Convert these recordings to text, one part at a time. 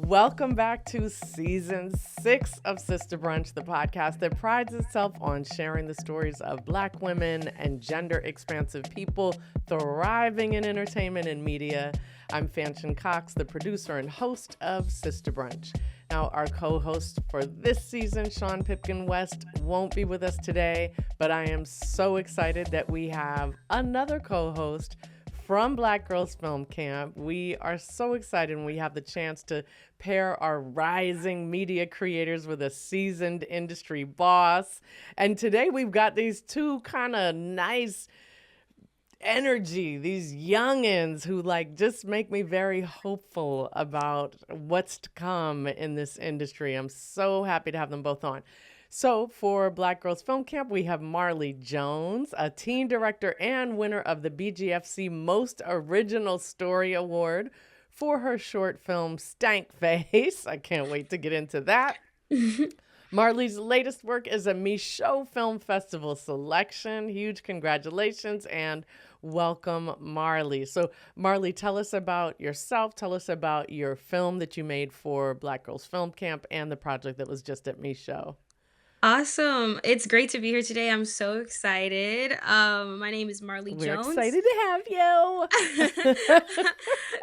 Welcome back to season 6 of Sista Brunch, the podcast that prides itself on sharing the stories of Black women and gender expansive people thriving in entertainment and media. I'm Fanshen Cox, the producer and host of Sista Brunch. Now, our co-host for this season, Sean Pipkin West, won't be with us today, but I am so excited that we have another co-host from Black Girls Film Camp. We are so excited when we have the chance to pair our rising media creators with a seasoned industry boss. And today we've got these two kind of nice energy, these youngins who just make me very hopeful about what's to come in this industry. I'm so happy to have them both on. So for Black Girls Film Camp, we have Marley Jones, a teen director and winner of the BGFC Most Original Story Award for her short film Stank Face. I can't wait to get into that. Marley's latest work is a Michaud Film Festival selection. Huge congratulations and welcome, Marley. So Marley, tell us about yourself. Tell us about your film that you made for Black Girls Film Camp and the project that was just at Michaud. Awesome. It's great to be here today. I'm so excited. My name is Marley Jones. We're excited to have you.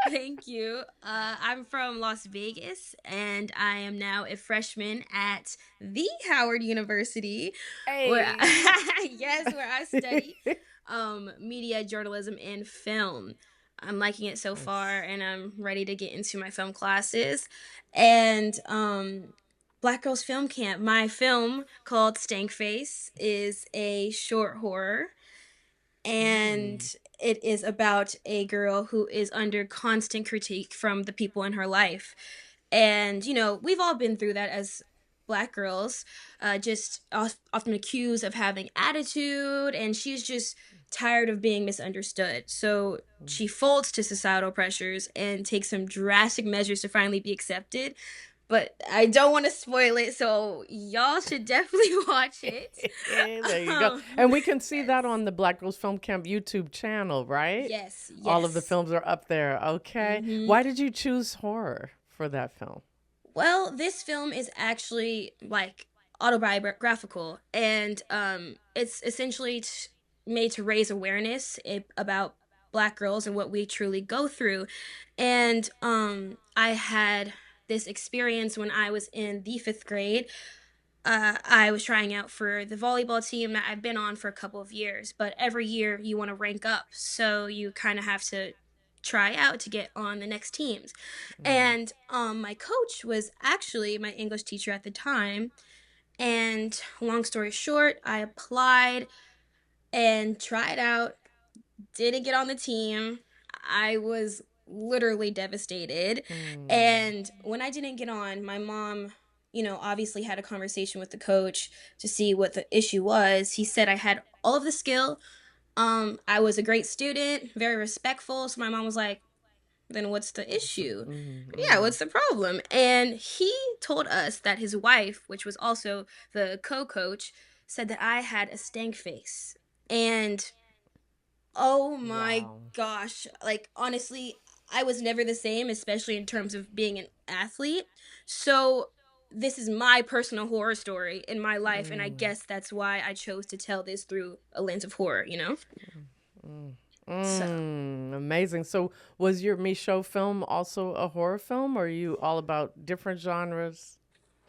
Thank you. I'm from Las Vegas, and I am now a freshman at the Howard University. Hey. Where I study media, journalism, and film. I'm liking it so far, and I'm ready to get into my film classes. And Black Girls Film Camp. My film called Stank Face is a short horror, and it is about a girl who is under constant critique from the people in her life. And, we've all been through that as Black girls, just often accused of having attitude, and she's just tired of being misunderstood. So she folds to societal pressures and takes some drastic measures to finally be accepted. But I don't want to spoil it, so y'all should definitely watch it. There you go. And we can see that on the Black Girls Film Camp YouTube channel, right? Yes. All of the films are up there. Okay. Mm-hmm. Why did you choose horror for that film? Well, this film is actually autobiographical, and it's essentially made to raise awareness about Black girls and what we truly go through. And I had this experience when I was in the 5th grade. I was trying out for the volleyball team that I've been on for a couple of years, but every year you want to rank up, so you kind of have to try out to get on the next teams. And my coach was actually my English teacher at the time, and long story short, I applied and tried out, didn't get on the team. I was literally devastated. And when I didn't get on, my mom, obviously had a conversation with the coach to see what the issue was. He said I had all of the skill. I was a great student, very respectful. So my mom was like, then what's the issue? Yeah, what's the problem? And he told us that his wife, which was also the co-coach, said that I had a stank face. And oh my gosh, honestly, I was never the same, especially in terms of being an athlete. So this is my personal horror story in my life, and I guess that's why I chose to tell this through a lens of horror, Amazing. So was your Michaud film also a horror film, or are you all about different genres?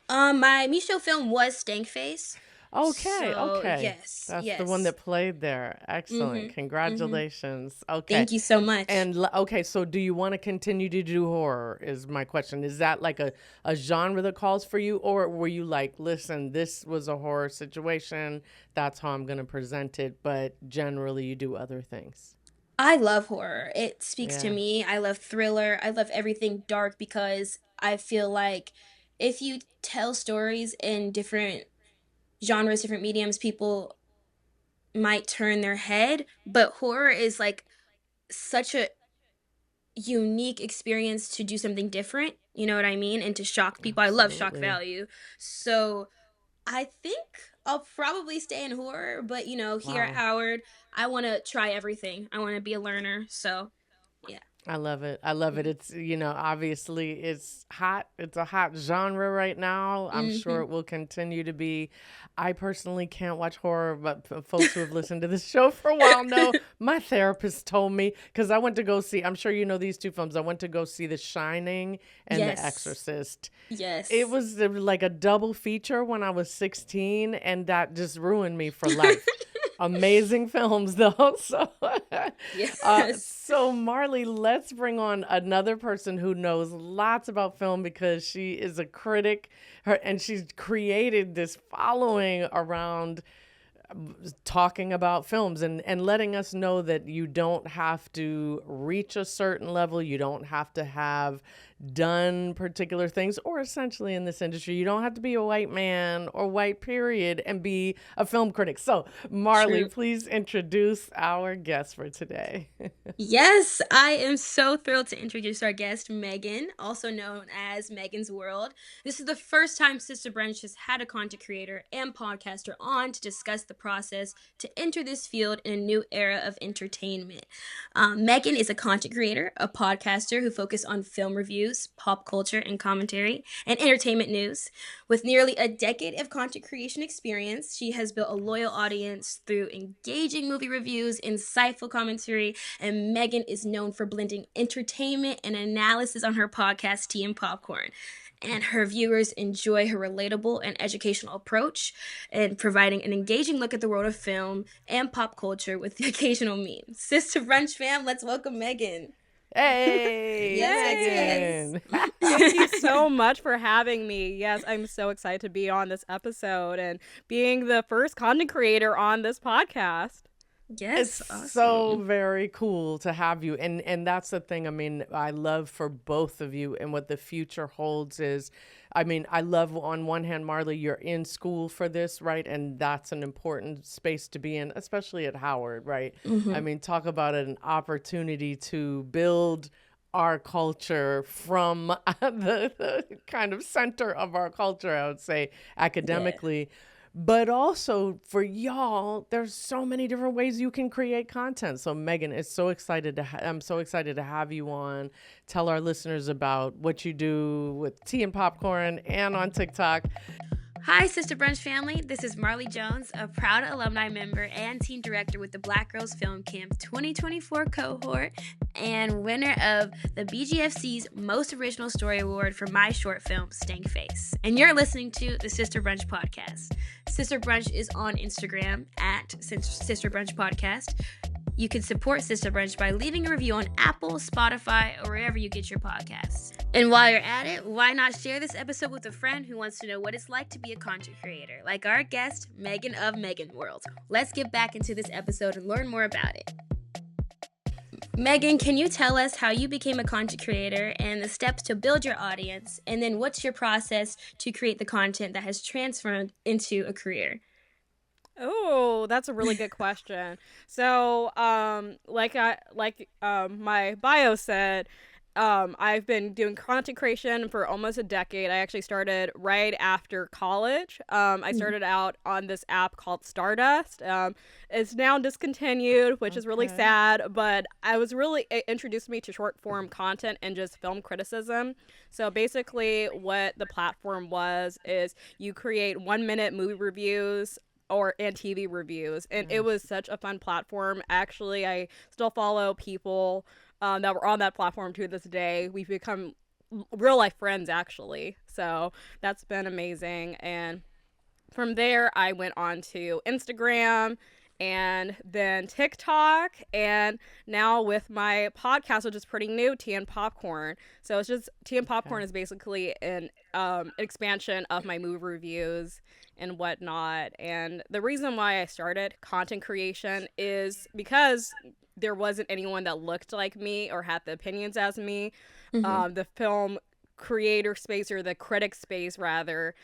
My Michaud film was Stank Face. Okay. Yes. That's the one that played there. Excellent. Congratulations. Okay. Thank you so much. And so do you want to continue to do horror is my question. Is that like a genre that calls for you, or were you like, listen, this was a horror situation, that's how I'm going to present it, but generally you do other things? I love horror. It speaks to me. I love thriller. I love everything dark, because I feel like if you tell stories in different genres, different mediums, people might turn their head, but horror is such a unique experience to do something different, you know what I mean, and to shock people. Absolutely. I love shock value, so I think I'll probably stay in horror, but here at Howard, I want to try everything. I want to be a learner, so yeah. I love it. I love it. It's, obviously it's hot. It's a hot genre right now. I'm sure it will continue to be. I personally can't watch horror, but folks who have listened to this show for a while know my therapist told me, because I went to go see, I'm sure you know these two films. I went to go see The Shining and Yes. The Exorcist. Yes. It was like a double feature when I was 16, and that just ruined me for life. Amazing films, though. Yes. So Marley, let's bring on another person who knows lots about film, because she is a critic, and she's created this following around talking about films and letting us know that you don't have to reach a certain level. You don't have to have done particular things, or essentially in this industry, you don't have to be a white man or white period and be a film critic. So Marley, True. please introduce our guest for today. Yes, I am so thrilled to introduce our guest, Meagan, also known as Meaganzworld. This is the first time Sista Brunch has had a content creator and podcaster on to discuss the process to enter this field in a new era of entertainment. Meagan is a content creator, a podcaster who focuses on film reviews, pop culture and commentary, and entertainment news. With nearly a decade of content creation experience, she has built a loyal audience through engaging movie reviews, insightful commentary, and Meagan is known for blending entertainment and analysis on her podcast, Tea and Popcorn. And her viewers enjoy her relatable and educational approach and providing an engaging look at the world of film and pop culture with the occasional meme. Sista Brunch fam, let's welcome Meagan. Hey, Yes. Thank you so much for having me. Yes, I'm so excited to be on this episode and being the first content creator on this podcast. Yes, It's awesome. so very cool to have you. And that's the thing. I mean, I love for both of you, and what the future holds is, I mean, I love on one hand, Marley, you're in school for this, right? And that's an important space to be in, especially at Howard, right? I mean, talk about an opportunity to build our culture from the kind of center of our culture, I would say, academically. But also for y'all, there's so many different ways you can create content. So Meagan, I'm so excited to have you on. Tell our listeners about what you do with Tea and Popcorn and on TikTok. Hi, Sista Brunch family. This is Marley Jones, a proud alumni member and team director with the Black Girls Film Camp 2024 cohort and winner of the BGFC's Most Original Story Award for my short film, Stank Face. And you're listening to the Sista Brunch Podcast. Sista Brunch is on Instagram at Sista Brunch Podcast. You can support Sista Brunch by leaving a review on Apple, Spotify, or wherever you get your podcasts. And while you're at it, why not share this episode with a friend who wants to know what it's like to be a content creator, like our guest, Meagan of Meaganzworld. Let's get back into this episode and learn more about it. Meagan, can you tell us how you became a content creator and the steps to build your audience? And then what's your process to create the content that has transformed into a career? Oh, that's a really good question. So, my bio said, I've been doing content creation for almost a decade. I actually started right after college. I started out on this app called Stardust. It's now discontinued, which is really sad, but it introduced me to short form content and just film criticism. So basically what the platform is you create 1-minute movie reviews and TV reviews, and it was such a fun platform. Actually, I still follow people that were on that platform to this day. We've become real life friends, actually, so that's been amazing. And from there I went on to Instagram and then TikTok, and now with my podcast, which is pretty new, Tea and Popcorn. So it's just Tea and Popcorn is basically an expansion of my movie reviews and whatnot. And the reason why I started content creation is because there wasn't anyone that looked like me or had the opinions as me. The film creator space, or the critic space rather,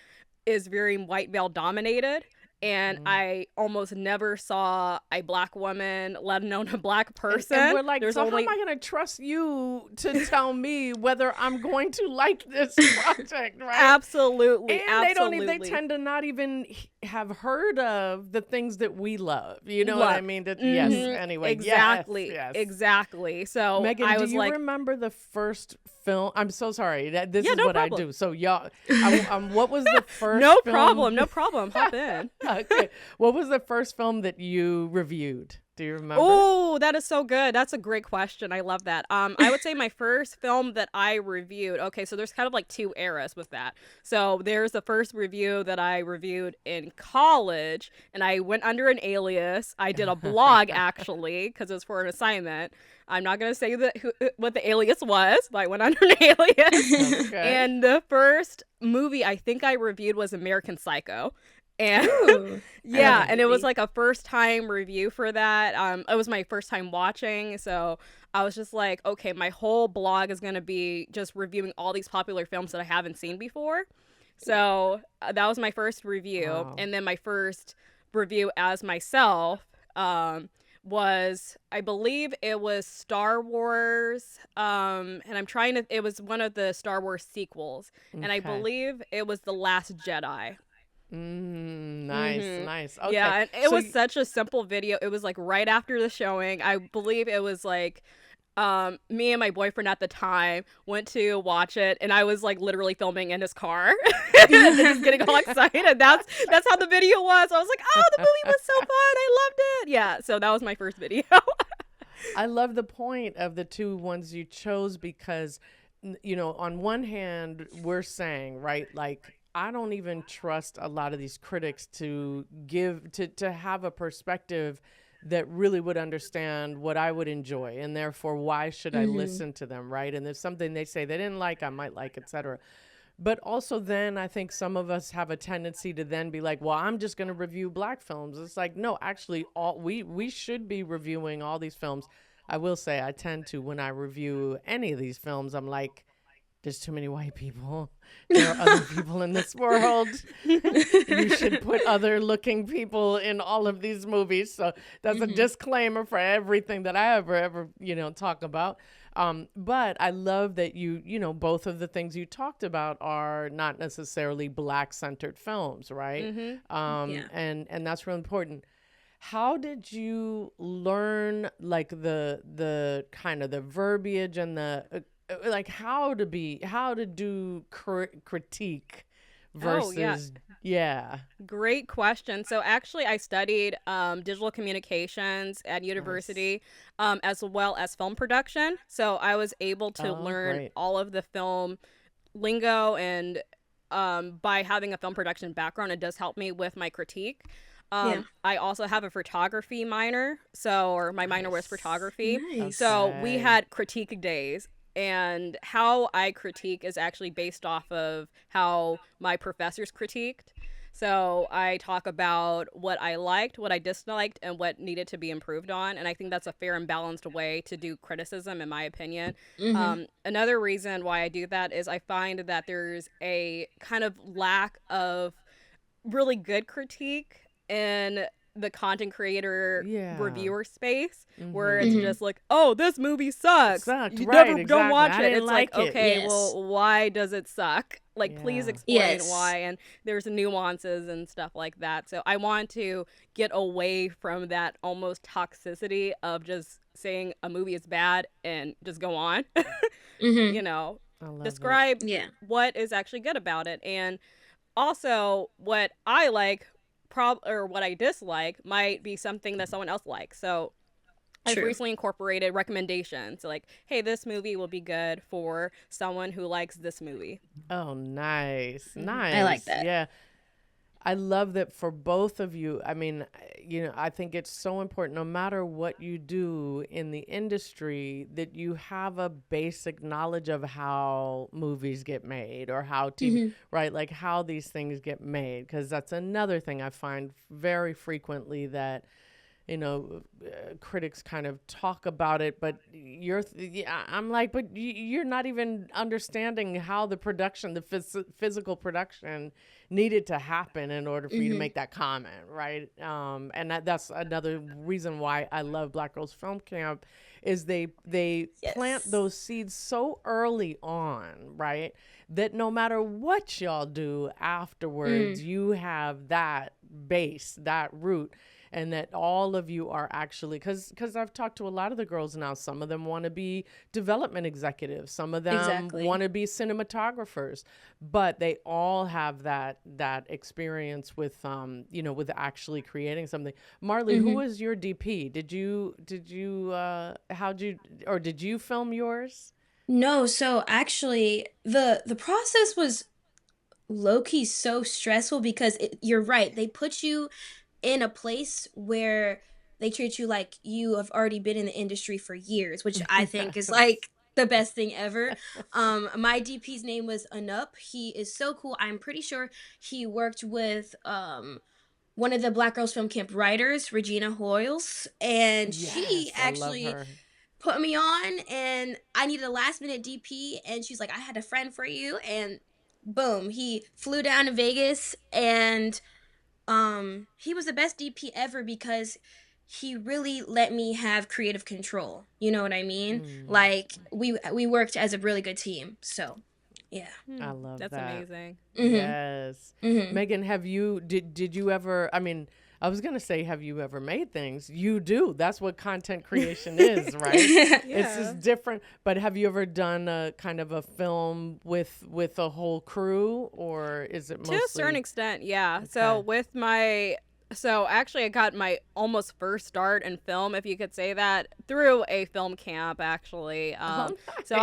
is very white male dominated. And I almost never saw a black woman, let alone a black person. And we're like, how am I going to trust you to tell me whether I'm going to like this project, right? Absolutely. And they tend to not even have heard of the things that we love. You know what I mean? Yes. Anyway, exactly. Yes. Exactly. So Meagan, I do was you like, remember the first film? I'm so sorry. This Yeah, is no what problem. I do. So y'all, what was the first? no film? problem. Hop in. Okay. What was the first film that you reviewed? Do you remember? Oh, that is so good. That's a great question. I love that. I would say my first film that I reviewed. Okay, so there's kind of like two eras with that. So there's the first review that I reviewed in college, and I went under an alias. I did a blog actually because it was for an assignment. I'm not gonna say what the alias was, but I went under an alias. Okay. And the first movie I think I reviewed was American Psycho. And Ooh, yeah, that and it was movie. like a first time review for that. It was my first time watching, so I was just like, okay, my whole blog is gonna be just reviewing all these popular films that I haven't seen before. So that was my first review, Wow. and then my first review as myself was, I believe it was Star Wars, and it was one of the Star Wars sequels, and I Okay. believe it was The Last Jedi. Nice. Okay. Yeah, and it So was such a simple video. It was like right after the showing. I believe it was like me and my boyfriend at the time went to watch it, and I was like literally filming in his car and just getting all excited. That's how the video was. I was like, oh, the movie was so fun. I loved it. Yeah, so that was my first video. I love the point of the two ones you chose because, on one hand, we're saying, right, like, I don't even trust a lot of these critics to have a perspective that really would understand what I would enjoy, and therefore why should I listen to them, right? And if something they say they didn't like, I might like, etc. But also then I think some of us have a tendency to then be like, well, I'm just going to review Black films. It's like, no, actually we should be reviewing all these films. I will say I tend to, when I review any of these films, I'm like, there's too many white people. There are other people in this world. You should put other looking people in all of these movies. So that's a disclaimer for everything that I ever, talk about. But I love that both of the things you talked about are not necessarily Black centered films, right? Yeah. And that's really important. How did you learn like the kind of the verbiage and the like how to do critique versus yeah. Great question. So actually I studied digital communications at university, as well as film production. So I was able to learn great. all of the film lingo, and by having a film production background, it does help me with my critique. I also have a photography minor, or my minor was photography. Nice. So we Okay. had critique days, and how I critique is actually based off of how my professors critiqued. So I talk about what I liked, what I disliked, and what needed to be improved on. And I think that's a fair and balanced way to do criticism, in my opinion. Another reason why I do that is I find that there's a kind of lack of really good critique in the content creator reviewer space, where it's just like, oh, this movie sucks. Sucked, You right, never don't exactly. watch I it. didn't It's like, like it. okay, Yes. well, why does it suck? Like, please Yeah. explain Yes. why. And there's nuances and stuff like that. So I want to get away from that almost toxicity of just saying a movie is bad and just go on. You know, I love describe Yeah. what is actually good about it. And also what I like or what I dislike might be something that someone else likes. So I've True. recently incorporated recommendations. So like, hey, this movie will be good for someone who likes this movie. Oh, nice. I like that. Yeah. I love that for both of you. I mean, I think it's so important, no matter what you do in the industry, that you have a basic knowledge of how movies get made or how TV, right? Like how these things get made. Because that's another thing I find very frequently that, critics kind of talk about it, but I'm like, but you're not even understanding how the production, the physical production needed to happen in order for you to make that comment, right? And that's another reason why I love Black Girls Film Camp, is they plant those seeds so early on, right? That no matter what y'all do afterwards, you have that base, that root, and that all of you are actually, because I've talked to a lot of the girls now. Some of them want to be development executives. Some of them want to be cinematographers, but they all have that experience with with actually creating something. Marley, who was your DP? Did you film yours? No, so actually the process was low-key so stressful because you're right. They put you in a place where they treat you like you have already been in the industry for years, which I think is like the best thing ever. My DP's name was Anup. He is so cool. I'm pretty sure he worked with one of the Black Girls Film Camp writers, Regina Hoyles, and she actually put me on, and I needed a last minute DP, and she's like, I had a friend for you, and boom, he flew down to Vegas, and he was the best DP ever because he really let me have creative control. You know what I mean? Like we worked as a really good team. So, yeah. I love That's that. amazing. Yes. Meagan, did you ever, I mean, I was going to say, have you ever made things? You do. That's what content creation is, right? It's just different. But have you ever done a kind of a film with a whole crew, or is it mostly? To a certain extent, yeah. Okay. So actually I got my almost first start in film, if you could say that, through a film camp, actually. Nice. So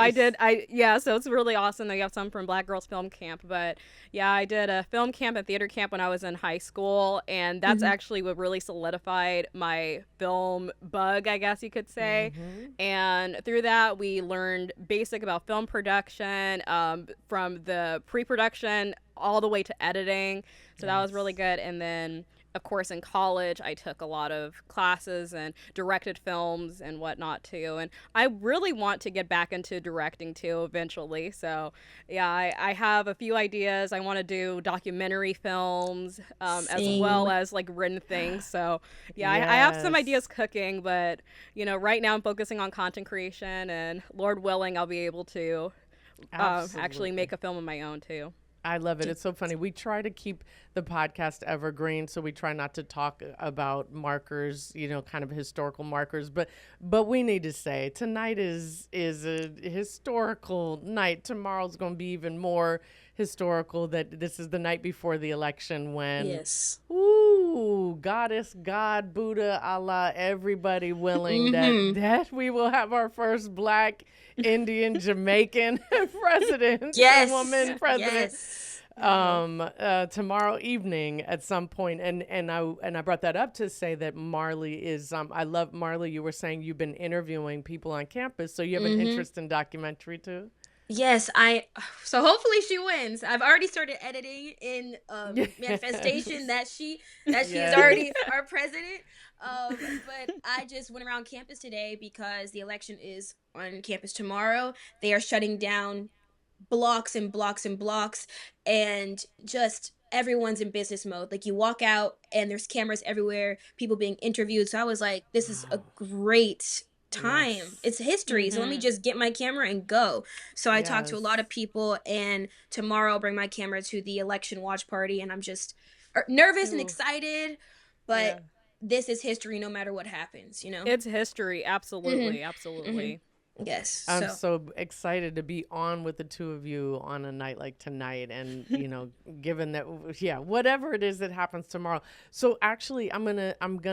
so it's really awesome that you have some from Black Girls Film Camp. But yeah, I did a film camp and theater camp when I was in high school, and that's actually what really solidified my film bug, I guess you could say. And through that, we learned basic about film production, from the pre-production all the way to editing. So that was really good. And then, of course, in college, I took a lot of classes and directed films and whatnot too. And I really want to get back into directing too eventually. So yeah, I have a few ideas. I want to do documentary films, as well as like written things. So yeah, I have some ideas cooking, but right now I'm focusing on content creation, and Lord willing, I'll be able to actually make a film of my own too. I love it. It's so funny. We try to keep the podcast evergreen, so we try not to talk about markers, kind of historical markers. But we need to say tonight is a historical night. Tomorrow's going to be even more historical. That this is the night before the election when, Goddess, God, Buddha, Allah, everybody willing that we will have our first Black, Indian, Jamaican president, woman president. Tomorrow evening at some point, and I brought that up to say that Marley is I love Marley. You were saying you've been interviewing people on campus, so you have an interest in documentary too. Yes, so hopefully she wins. I've already started editing in manifestation that she's already our president. But I just went around campus today because the election is on campus tomorrow. They are shutting down blocks and blocks and blocks, and just everyone's in business mode. Like, you walk out and there's cameras everywhere, people being interviewed. So I was like, this is a great time. It's history. So let me just get my camera and go. So I talked to a lot of people, and tomorrow I'll bring my camera to the election watch party, and I'm just nervous and excited, but this is history no matter what happens, It's history. Absolutely. Absolutely. Yes. I'm so excited to be on with the two of you on a night like tonight. And, given that, whatever it is that happens tomorrow. So actually, I'm going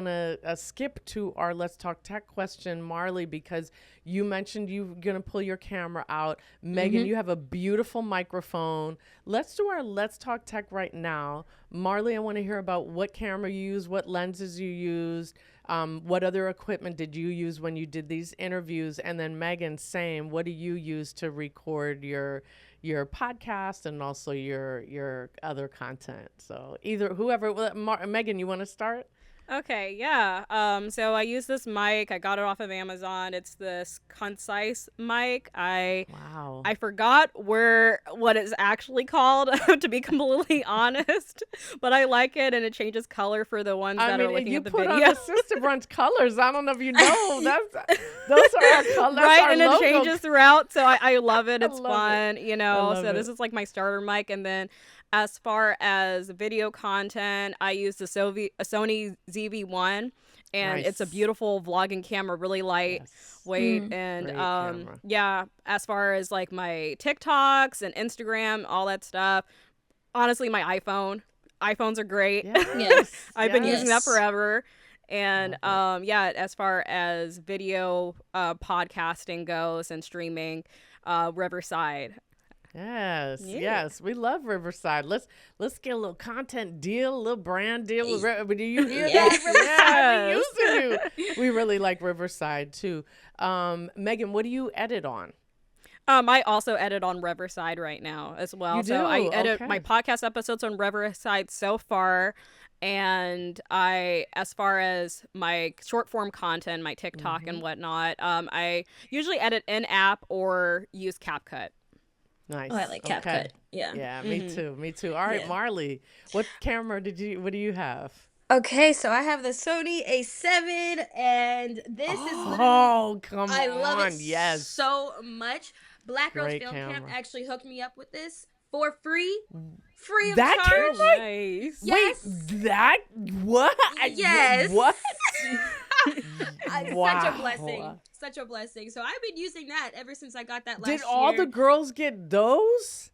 to skip to our Let's Talk Tech question, Marley, because you mentioned you're going to pull your camera out. Meagan, you have a beautiful microphone. Let's do our Let's Talk Tech right now. Marley, I want to hear about what camera you used, what lenses you used. What other equipment did you use when you did these interviews? And then Meagan, same. What do you use to record your podcast and also your other content? So either whoever. Meagan, you want to start? Okay, yeah. So I use this mic. I got it off of Amazon. It's this concise mic. Wow. I forgot what it's actually called, to be completely honest. But I like it, and it changes color for the ones that are looking at the video. You put on the Sista Brunch colors. I don't know if you know. Those are our colors. Right, and logo. it changes throughout. So I love it. It's love fun, it. you know. So it. this is like my starter mic, and then as far as video content, I use the Sony ZV-1, and Nice. it's a beautiful vlogging camera, really lightweight, and Great camera. yeah. As far as like my TikToks and Instagram, all that stuff, honestly, my iPhones are great. Yes. I've been using that Yes. forever. And Love yeah, as far as video podcasting goes and streaming, Riverside. Yes, Yeah. yes, we love Riverside. Let's get a little content deal, a little brand deal. Do you hear Yes. that? Riverside, we used to you. We really like Riverside too. Meagan, what do you edit on? I also edit on Riverside right now as well. You So do? I edit Okay. my podcast episodes on Riverside so far. And as far as my short form content, my TikTok and whatnot, I usually edit in app or use CapCut. Nice. Oh, I like CapCut. Okay. Yeah. Yeah, me too. Me too. All right, Yeah. Marley, what do you have? Okay, so I have the Sony A7, and this is literally, Oh, come I on. love it Yes. so much. Black Girls Great Film Camp camera. actually hooked me up with this for free of That charge. camera? Nice. Yes. Wait, that what? Yes. What? Such Wow. a blessing. Such a blessing. So I've been using that ever since I got that last year. Did all the girls get those?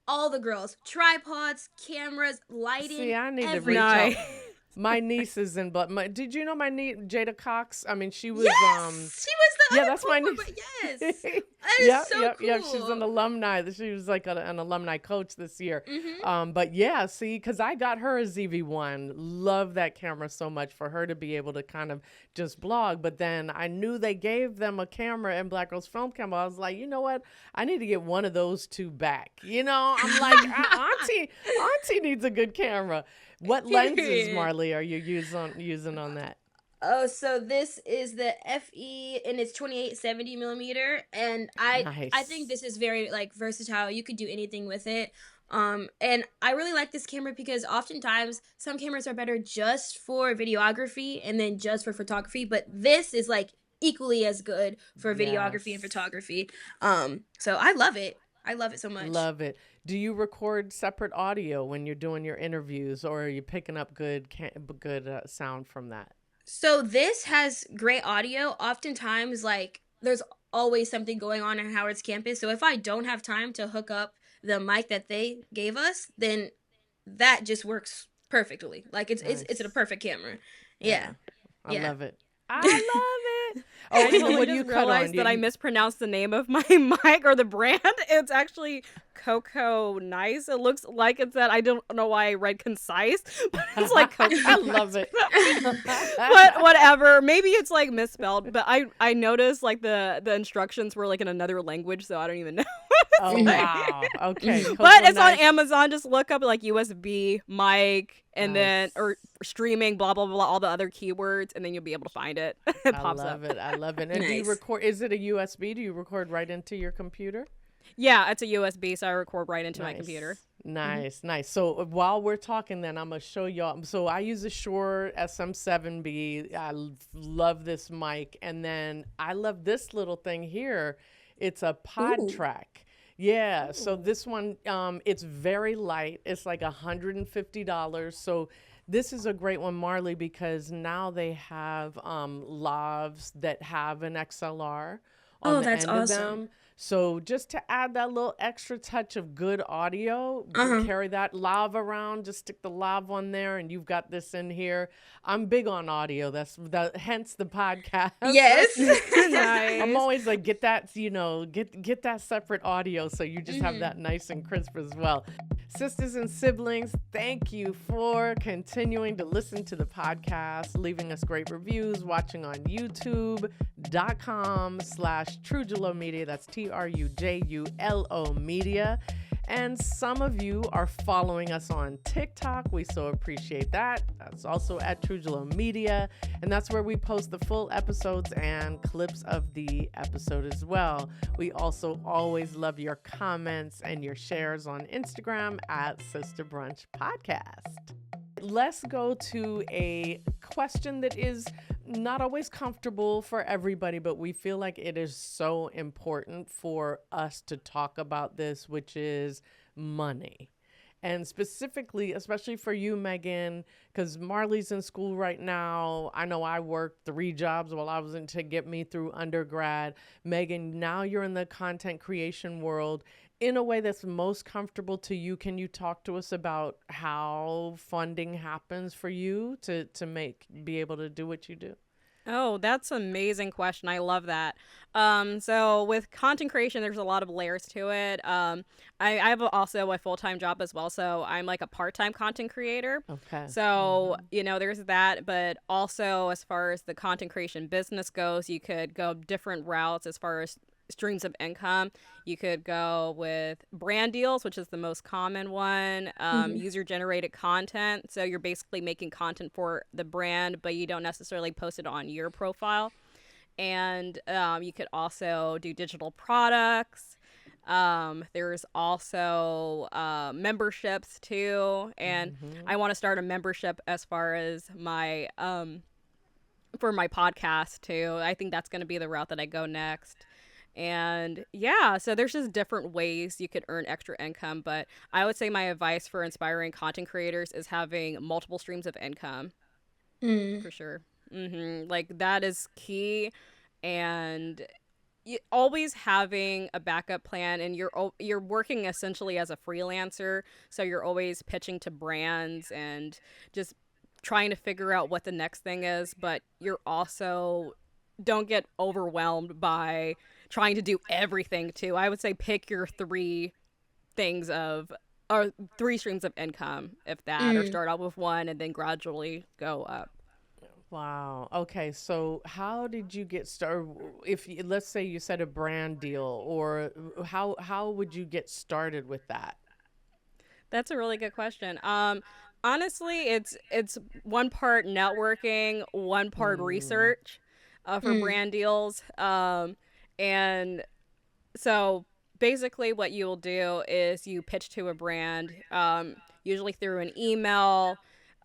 All the girls. Tripods, cameras, lighting, See, I need to everything. reach out. Nice. My niece is in, but did you know my niece Jada Cox? I mean, she was Yes! She was the yeah, other that's my cool niece. one, but yes. That is so cool. Yeah. She's an alumni. She was like an alumni coach this year. Mhm. But yeah, see, because I got her a ZV-1. Love that camera so much for her to be able to kind of just blog. But then I knew they gave them a camera in Black Girls Film Camp. I was like, you know what? I need to get one of those two back. You know, I'm like, Auntie needs a good camera. What lenses, Period. Marley, are you using on that? Oh, so this is the FE, and it's 2870 millimeter, and I Nice. think this is very like versatile. You could do anything with it. And I really like this camera because oftentimes some cameras are better just for videography and then just for photography, but this is like equally as good for videography and Yes. photography. So I love it. I love it so much. Love it. Do you record separate audio when you're doing your interviews, or are you picking up good sound from that? So this has great audio. Oftentimes, like, there's always something going on Howard's campus. So if I don't have time to hook up the mic that they gave us, then that just works perfectly. Like it's Nice. a perfect camera. Yeah. I Yeah. love it. I love it. I Oh, totally what do you just cut on? realized that I mispronounced the name of my mic or the brand. It's actually Coco Nice. It looks like it's that. I don't know why I read concise, but it's like Coco. I love it. But whatever. Maybe it's like misspelled. But I noticed like the instructions were like in another language, so I don't even know. Oh wow. Okay. But Coco it's on Nice. Amazon. Just look up like USB mic and then Nice. or streaming, blah blah blah, all the other keywords, and then you'll be able to find it. It I pops love up. it. I love it. And do you Nice. record? Is it a USB? Do you record right into your computer? Yeah, it's a USB, so I record right into my Nice. computer. Nice, nice. So while we're talking, then I'm gonna show y'all. So I use a Shure SM7B. I love this mic, and then I love this little thing here. It's a pod Ooh. track. Yeah. So this one, it's very light. It's like $150. So this is a great one, Marley, because now they have lavs that have an XLR on Oh, the that's end of awesome. them. So just to add that little extra touch of good audio, Uh-huh. carry that lav around, just stick the lav on there, and you've got this in here. I'm big on audio. Hence the podcast. Yes. Nice. I'm always like, get that, get that separate audio so you just Mm-hmm. have that nice and crisp as well. Sisters and siblings, thank you for continuing to listen to the podcast, leaving us great reviews, watching on youtube.com/Trujulo Media. That's TRUJULO Media. And some of you are following us on TikTok. We so appreciate that. That's also at Trujillo Media. And that's where we post the full episodes and clips of the episode as well. We also always love your comments and your shares on Instagram at Sista Brunch Podcast. Let's go to a question that is not always comfortable for everybody, but we feel like it is so important for us to talk about this, which is money. And specifically, especially for you, Meagan, because Marley's in school right now. I know I worked 3 jobs while I was in to get me through undergrad. Meagan, now you're in the content creation world in a way that's most comfortable to you. Can you talk to us about how funding happens for you to be able to do what you do? Oh, that's an amazing question. I love that. So with content creation, there's a lot of layers to it. I have also a full-time job as well, so I'm like a part-time content creator. Okay. So, there's that, but also as far as the content creation business goes, you could go different routes as far as streams of income. You could go with brand deals, which is the most common one, user-generated content. So you're basically making content for the brand, but you don't necessarily post it on your profile. And you could also do digital products. There's also memberships too. And I want to start a membership as far as my for my podcast too. I think that's going to be the route that I go next. And yeah, so there's just different ways you could earn extra income. But I would say my advice for inspiring content creators is having multiple streams of income for sure. Like that is key. And always having a backup plan, and you're working essentially as a freelancer. So you're always pitching to brands and just trying to figure out what the next thing is. But you're also don't get overwhelmed by trying to do everything too. I would say pick your 3 streams of income, if that, or start out with 1 and then gradually go up. Wow. Okay. So how did you get started? Let's say you said a brand deal, or how would you get started with that? That's a really good question. Honestly, it's 1 part networking, 1 part research for brand deals. And so basically what you'll do is you pitch to a brand, usually through an email.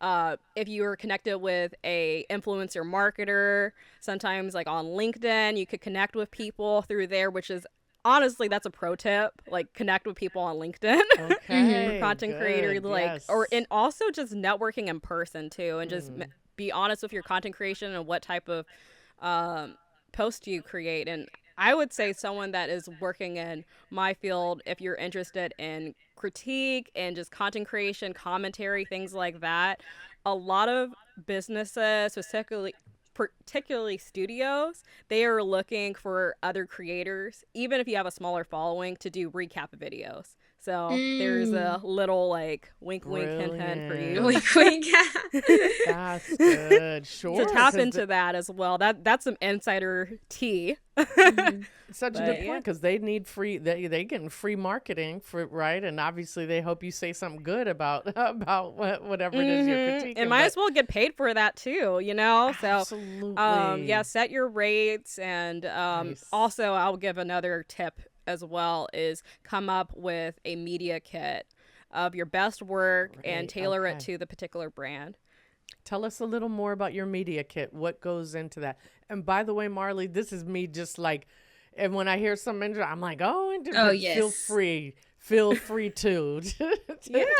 If you're connected with a influencer marketer, sometimes like on LinkedIn, you could connect with people through there, which is honestly, that's a pro tip. Like connect with people on LinkedIn for content creators, and also just networking in person too, and just be honest with your content creation and what type of post you create. And I would say someone that is working in my field, if you're interested in critique and just content creation, commentary, things like that, a lot of businesses, particularly studios, they are looking for other creators, even if you have a smaller following, to do recap videos. So there's a little like wink, wink, hint, hint for you. Wink, wink. That's good. Sure. To tap into that as well. That's some insider tea. Such a good point, because they need they getting free marketing for right, and obviously they hope you say something good about whatever it is you're critiquing. And might as well get paid for that too, So absolutely. Set your rates, and Nice. Also I'll give another tip as well is come up with a media kit of your best work and tailor it to the particular brand. Tell us a little more about your media kit. What goes into that? And by the way, Marley, this is me just like, and when I hear something, I'm like, yes. Feel free to.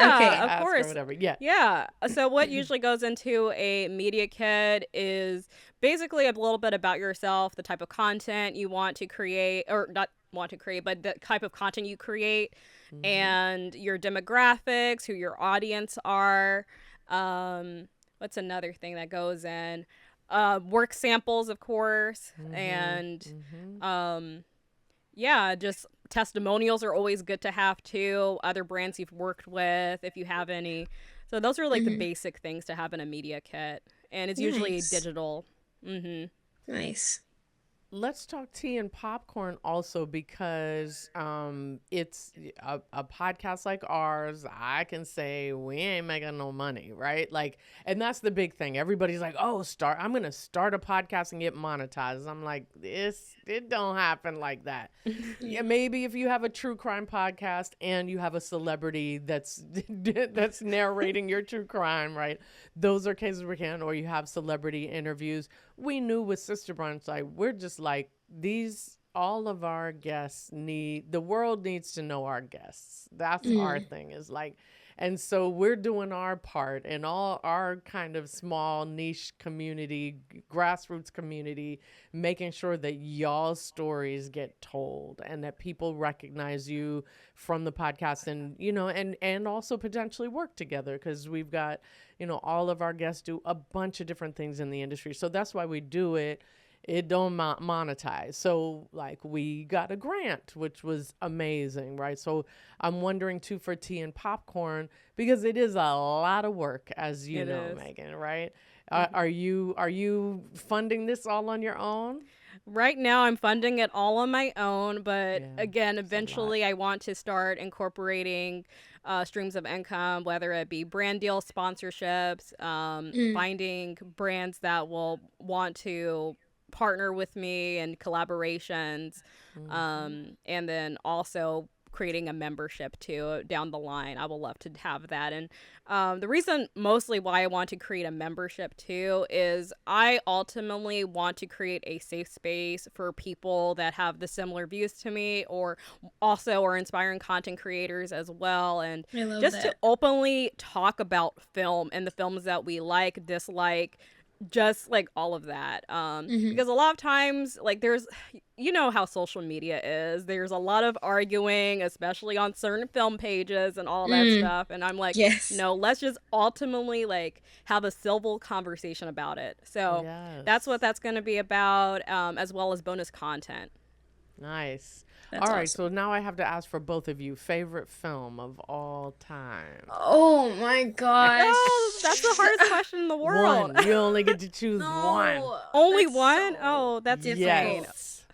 Of course. Whatever. Yeah. Yeah. So what usually goes into a media kit is basically a little bit about yourself, the type of content you want to create, or not want to create, but the type of content you create, and your demographics, who your audience are. What's another thing that goes in? Work samples, of course, and just testimonials are always good to have too. Other brands you've worked with, if you have any. So those are like the basic things to have in a media kit, and it's usually digital. Nice. let's talk tea and popcorn also, because it's a podcast like ours. I can say we ain't making no money, right? Like, and that's the big thing. Everybody's like, oh, I'm going to start a podcast and get monetized. I'm like, it don't happen like that. Yeah, maybe if you have a true crime podcast and you have a celebrity that's narrating your true crime, right? Those are cases we can, or you have celebrity interviews. We knew with Sista Brunch, like, we're just like, all of our guests the world needs to know our guests. That's our thing, is like, and so we're doing our part in all our kind of small niche community, grassroots community, making sure that y'all's stories get told and that people recognize you from the podcast, and, you know, and also potentially work together, because we've got, you know, all of our guests do a bunch of different things in the industry. So that's why we do it. It don't monetize. So, like, we got a grant, which was amazing, right? So I'm wondering too for tea and popcorn, because it is a lot of work, as you know, Meagan, right? Are you funding this all on your own? Right now, I'm funding it all on my own, but again, eventually I want to start incorporating streams of income, whether it be brand deal sponsorships, finding brands that will want to partner with me and collaborations, and then also creating a membership too down the line. I would love to have that. And the reason mostly why I want to create a membership too is I ultimately want to create a safe space for people that have the similar views to me, or also are inspiring content creators as well, and just to openly talk about film and the films that we like, dislike, just like all of that, because a lot of times, like, there's, you know how social media is, there's a lot of arguing, especially on certain film pages and all that stuff, and I'm like, no, let's just ultimately, like, have a civil conversation about it. So that's what that's going to be about, as well as bonus content. Nice. That's all right, awesome. so now I have to ask for both of you, favorite film of all time. Oh my gosh. Oh, that's the hardest question in the world. One. You only get to choose one. Only one? Oh, that's insane. Yes.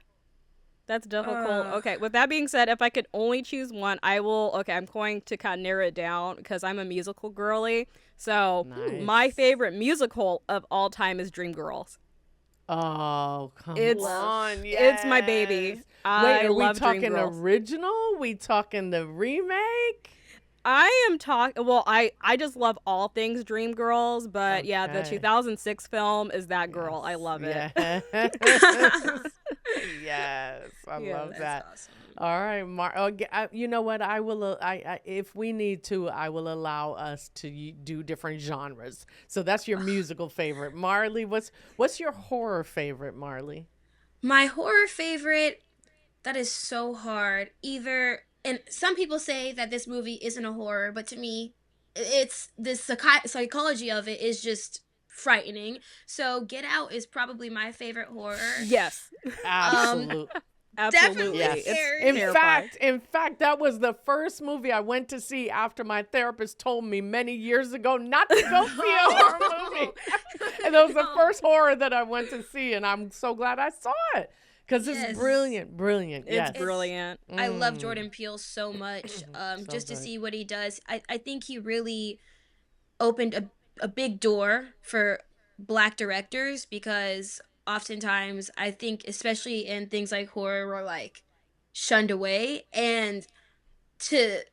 That's difficult. Okay, with that being said, if I could only choose one, I'm going to kind of narrow it down, because I'm a musical girly. So my favorite musical of all time is Dreamgirls. Oh, come on. It's my baby. Wait, are we talking original? We talking the remake? I am talking, well, I just love all things Dreamgirls, but yeah, the 2006 film is that girl. I love it. Yes, I love that. Awesome. All right, you know what? I will. If we need to, I will allow us to do different genres. So that's your musical favorite, Marley. What's your horror favorite, Marley? My horror favorite, that is so hard. And some people say that this movie isn't a horror, but to me, it's the psychology of it is just frightening. So Get Out is probably my favorite horror. Yes. Absolutely. Definitely scary. In fact, that was the first movie I went to see after my therapist told me many years ago not to go see a horror movie. And that was the first horror that I went to see, and I'm so glad I saw it. Because it's brilliant. It's brilliant. I love Jordan Peele so much. Just to see what he does. I think he really opened a big door for Black directors, because oftentimes I think, especially in things like horror, we're like shunned away. And to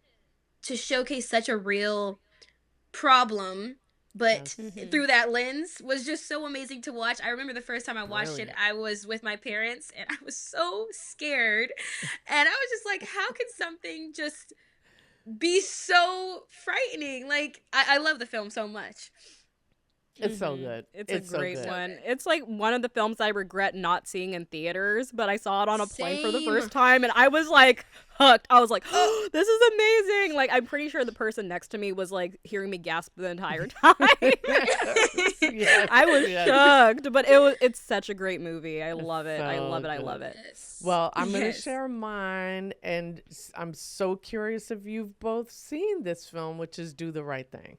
showcase such a real problem, but through that lens, was just so amazing to watch. I remember the first time I watched it, I was with my parents, and I was so scared. And I was just like, how can something just be so frightening? Like, I love the film so much. It's so good. It's a great one. It's like one of the films I regret not seeing in theaters, but I saw it on a plane for the first time, and I was like hooked. I was like, oh, this is amazing. Like, I'm pretty sure the person next to me was like hearing me gasp the entire time. I was shocked, but it's such a great movie. I love it. I love it. Well, I'm going to share mine, and I'm so curious if you've both seen this film, which is Do the Right Thing.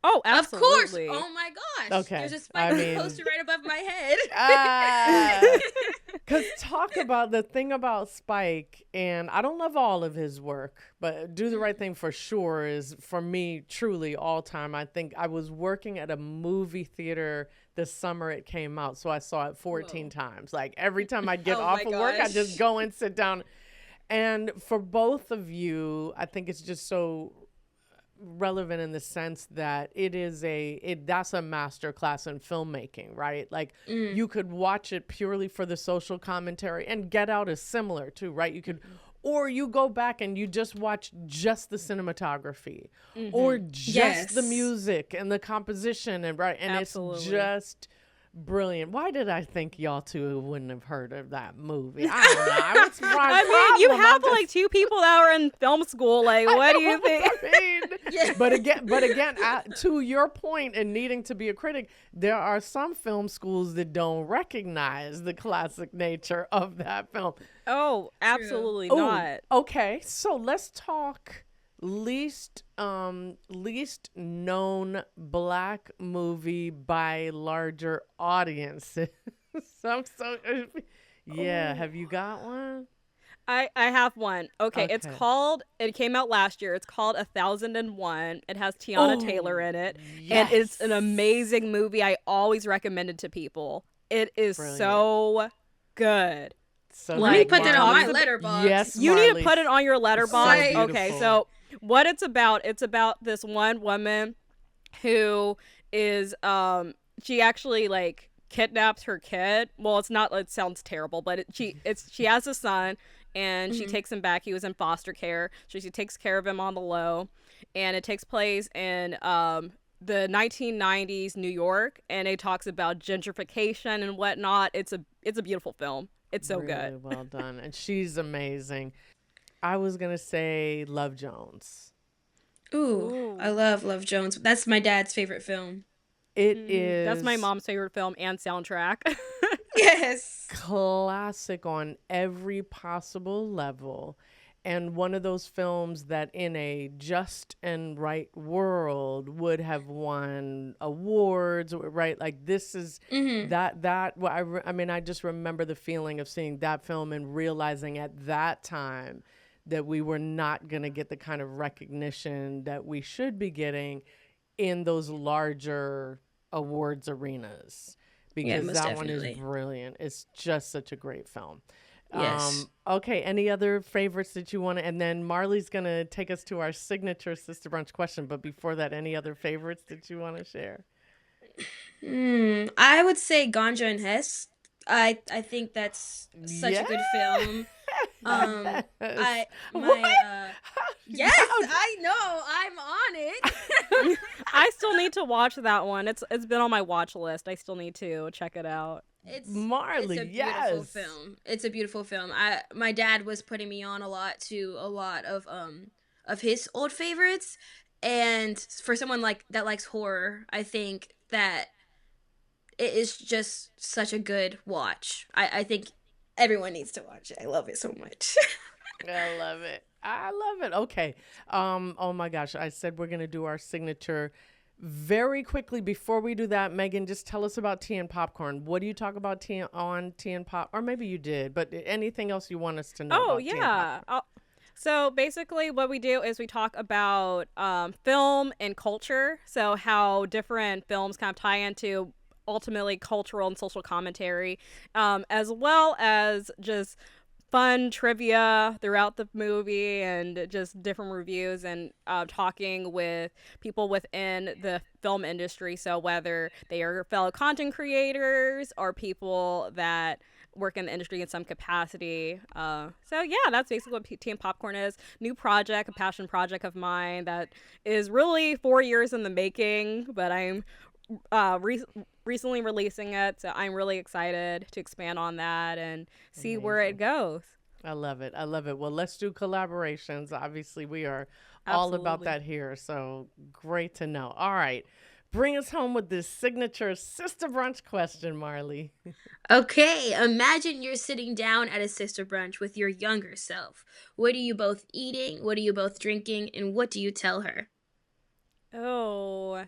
Oh, absolutely. Of course. Oh my gosh. Okay. There's a Spike Lee poster right above my head. Because talk about the thing about Spike, and I don't love all of his work, but Do the Right Thing for sure is, for me, truly all time. I think I was working at a movie theater the summer it came out, so I saw it 14 times. Like every time I'd get off of work, I'd just go and sit down. And for both of you, I think it's just so relevant in the sense that that's a master class in filmmaking, right? Like you could watch it purely for the social commentary, and Get Out is similar too, right? You could, or you go back and you just watch just the cinematography or just the music and the composition, and Absolutely. It's just brilliant. Why did I think y'all two wouldn't have heard of that movie? I don't know. What's my I mean, you problem? have like two people that were in film school. Like, what do you think? But again, to your point and needing to be a critic, there are some film schools that don't recognize the classic nature of that film. Oh, absolutely not. Okay, so let's talk least known Black movie by larger audiences. Have you got one? I have one. Okay, it came out last year. It's called 1001. It has Tiana Taylor in it. Yes. And it's an amazing movie. I always recommend it to people. It is so good. So let me put that on my letterbox. Yes, you need to put it on your letterbox. So okay, so what it's about this one woman who is she actually like kidnaps her kid. Well, it sounds terrible, but she has a son, and she takes him back. He was in foster care, so she takes care of him on the low, and it takes place in the 1990s New York, and it talks about gentrification and whatnot. It's a beautiful film. It's so really good. Well done. And she's amazing. I was going to say Love Jones. Ooh, I love Love Jones. That's my dad's favorite film. It is. That's my mom's favorite film and soundtrack. Yes. Classic on every possible level. And one of those films that in a just and right world would have won awards, right? Like this is I just remember the feeling of seeing that film and realizing at that time that we were not going to get the kind of recognition that we should be getting in those larger awards arenas, because that one is brilliant. It's just such a great film. Yes. Okay. Any other favorites that you want to, and then Marley's going to take us to our signature Sista Brunch question. But before that, any other favorites that you want to share? I would say Ganja and Hess. I think that's such a good film. Yes, I know. I'm on it. I still need to watch that one. It's been on my watch list. I still need to check it out. It's a beautiful film. It's a beautiful film. My dad was putting me on a lot of his old favorites, and for someone that likes horror, I think that it is just such a good watch. I think everyone needs to watch it. I love it so much. I love it. Okay. Oh my gosh. I said we're going to do our signature very quickly. Before we do that, Meagan, just tell us about Tea and Popcorn. What do you talk about Tea and Pop? Or maybe you did, but anything else you want us to know about Tea and Popcorn? So basically what we do is we talk about film and culture. So how different films kind of tie into ultimately cultural and social commentary, as well as just fun trivia throughout the movie and just different reviews, and talking with people within the film industry. So whether they are fellow content creators or people that work in the industry in some capacity. So yeah, that's basically what Tea and Popcorn is. New project, a passion project of mine that is really 4 years in the making, but I'm recently releasing it, so I'm really excited to expand on that and see where it goes. I love it. Well, let's do collaborations. Obviously, we are all about that here, so great to know. All right, bring us home with this signature Sista Brunch question, Marley. Okay, imagine you're sitting down at a Sista Brunch with your younger self. What are you both eating? What are you both drinking? And what do you tell her? Oh,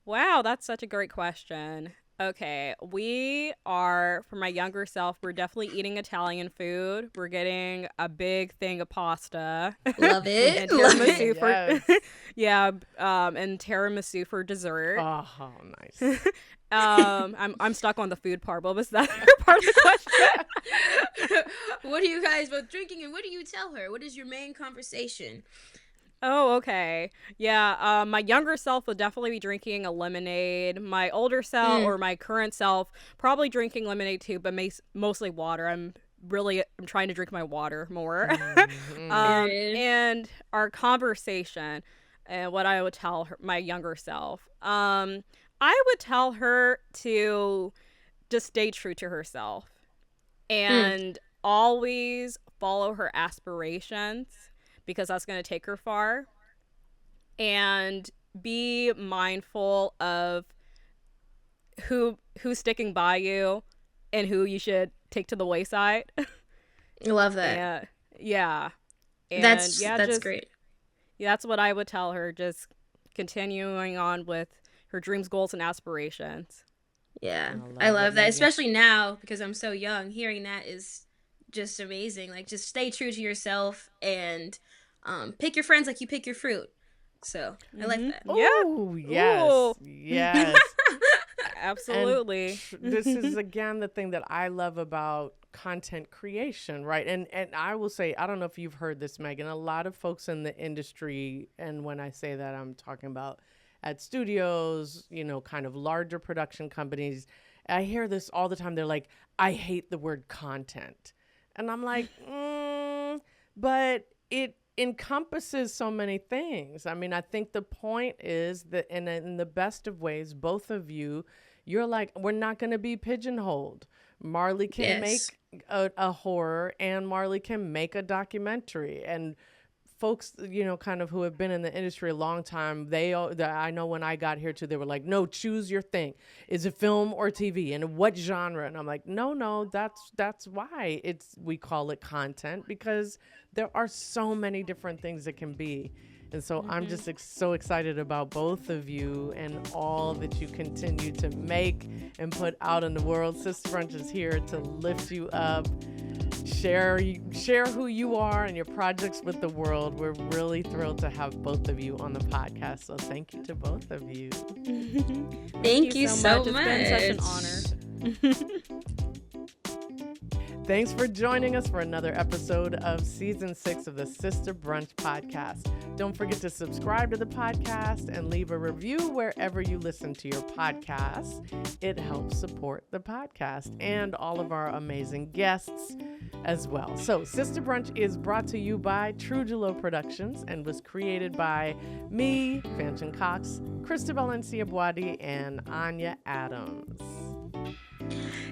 wow, that's such a great question. Okay, we are, for my younger self, we're definitely eating Italian food. We're getting a big thing of pasta. Love it. And Love tiramisu it. for Yes. yeah, and tiramisu for dessert. Oh, nice. I'm stuck on the food part. What was that part of the question? What are you guys both drinking, and what do you tell her? What is your main conversation? Oh, okay. Yeah, my younger self would definitely be drinking a lemonade. My older self or my current self probably drinking lemonade too, but mostly water. I'm trying to drink my water more. And our conversation and what I would tell her, my younger self. I would tell her to just stay true to herself and always follow her aspirations, because that's going to take her far, and be mindful of who's sticking by you and who you should take to the wayside. I love that. Yeah. And That's just great. Yeah, that's what I would tell her, just continuing on with her dreams, goals, and aspirations. Yeah, I love that, especially now because I'm so young. Hearing that is just amazing. Like, just stay true to yourself and pick your friends like you pick your fruit. So I like that. Oh, yes. Ooh. Yes. Absolutely. And this is, again, the thing that I love about content creation, right? And I will say, I don't know if you've heard this, Meagan, a lot of folks in the industry, and when I say that, I'm talking about at studios, kind of larger production companies. I hear this all the time. They're like, I hate the word content. And I'm like, but it encompasses so many things. I mean, I think the point is that in the best of ways, both of you're like, we're not going to be pigeonholed. Marley can make a horror, and Marley can make a documentary. And folks, kind of who have been in the industry a long time, I know when I got here too, they were like, no, choose your thing. Is it film or TV? And what genre? And I'm like, no, that's why we call it content, because there are so many different things it can be. And so I'm just so excited about both of you and all that you continue to make and put out in the world. Sista Brunch is here to lift you up, share who you are and your projects with the world. We're really thrilled to have both of you on the podcast. So thank you to both of you. Thank you so much. It's been such an honor. Thanks for joining us for another episode of Season 6 of the Sista Brunch podcast. Don't forget to subscribe to the podcast and leave a review wherever you listen to your podcasts. It helps support the podcast and all of our amazing guests as well. So Sista Brunch is brought to you by Trujillo Productions and was created by me, Fanshen Cox, Christabel Nciabwadi, and Anya Adams.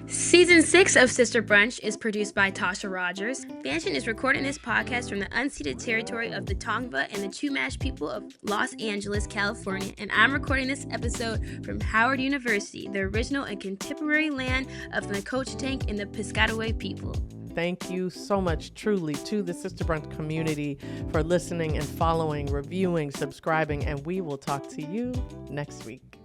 Season 6 of Sista Brunch is produced by Tasha Rogers. Fanshen is recording this podcast from the unceded territory of the Tongva and the Chumash people of Los Angeles, California, and I'm recording this episode from Howard University, the original and contemporary land of the Nacotchtank and the Piscataway people. Thank you so much, truly, to the Sista Brunch community for listening and following, reviewing, subscribing, and we will talk to you next week.